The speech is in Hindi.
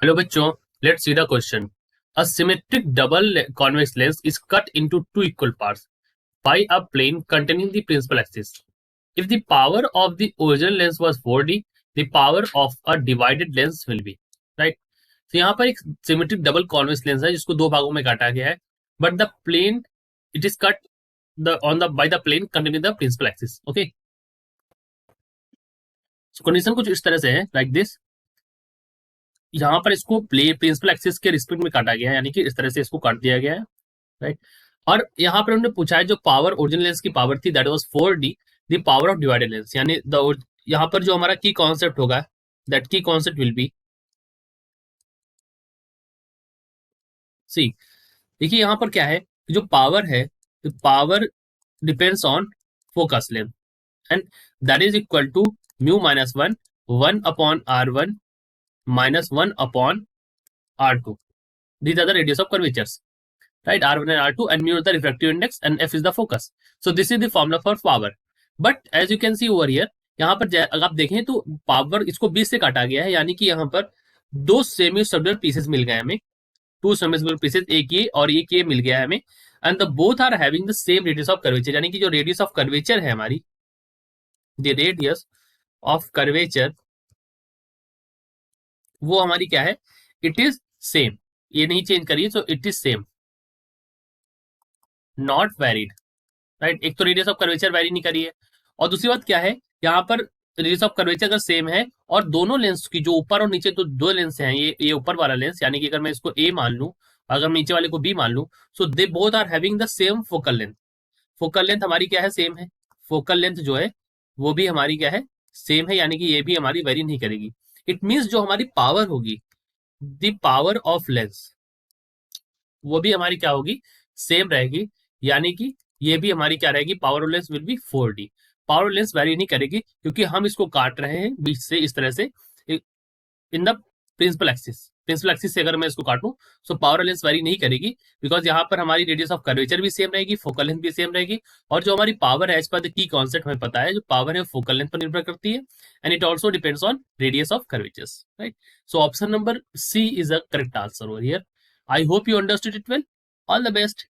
हेलो बच्चों, let's see the question. A symmetric double convex lens is cut into two equal parts by a plane containing the principal axis. If the power of the original lens was 4D, the power of a divided lens will be. Right? तो यहाँ पर एक सिमेट्रिक डबल कॉन्वेक्स लेंस है जिसको दो भागों में काटा गया है, but the plane it is cut the on the by the plane containing the principal axis. Okay, so condition कुछ इस तरह से है, लाइक दिस. यहाँ पर इसको प्रिंसिपल एक्सिस के रिस्पेक्ट में काटा गया है, यानी कि इस तरह से इसको काट दिया गया है. राइट. और यहाँ पर उन्होंने पूछा है जो पावर ओरिजिनल लेंस की पावर थी that was 4D, the power of divided lens, यानी यहाँ पर जो हमारा की कॉन्सेप्ट होगा, दैट की कॉन्सेप्ट विल बी सी. देखिए यहाँ पर क्या है, जो पावर है, power depends on focus length and that is equal to mu minus one, 1/r1 minus 1/r2. These are the radius of curvatures, right? R1 and R2, and mu is the refractive index, and F is the focus. So this is the formula for power. But as you can see over here, यहाँ पर अगर आप देखें तो पावर इसको 20 से काटा गया है, यानी कि यहाँ पर दो सेमी सर्कुलर पीसेस मिल गए हमें, टू सेमी सर्कुलर पीसेस, एक ये और एक ये मिल गया है हमें, and the both are having the same radius of curvature, यानी कि जो रेडियस ऑफ कर्वेचर है हमारी, द रेडियस ऑफ कर्वेचर वो हमारी क्या है, इट इज सेम. ये नहीं चेंज करिए, so it is same, not varied. Right. एक तो रेडियस ऑफ कर्वेचर वेरी नहीं करी है, और दूसरी बात क्या है, यहाँ पर रेडियस ऑफ कर्वेचर अगर सेम है और दोनों लेंस की जो ऊपर और नीचे तो दो लेंस हैं, ये ऊपर वाला लेंस, यानी कि अगर मैं इसको ए मान लूं, अगर मैं नीचे वाले को बी मान लूं, so they both are having the same focal length. Focal length हमारी क्या है, सेम है. फोकल लेंथ जो है वो भी हमारी क्या है, सेम है, यानी कि ये भी हमारी वेरी नहीं करेगी. इट मीन्स जो हमारी पावर होगी, द पावर ऑफ लेंस, वो भी हमारी क्या होगी, सेम रहेगी. यानी कि ये भी हमारी क्या रहेगी, power lens will be 4D. Power lens vary नहीं करेगी क्योंकि हम इसको काट रहे हैं बीच से इस तरह से, in the principal axis. Principal axis से अगर मैं इसको काटूं, सो पावर लेंस वेरी नहीं करेगी, बिकॉज यहाँ पर हमारी रेडियस ऑफ कर्वेचर भी सेम रहेगी, फोकल लेंथ भी सेम रहेगी, और जो हमारी पावर है, as per the key concept हमें पता है, जो पावर है फोकल लेंथ पर निर्भर करती है, and it also depends on radius of curvatures. Right. So option number C is a correct answer over here. I hope you understood it well. All the best.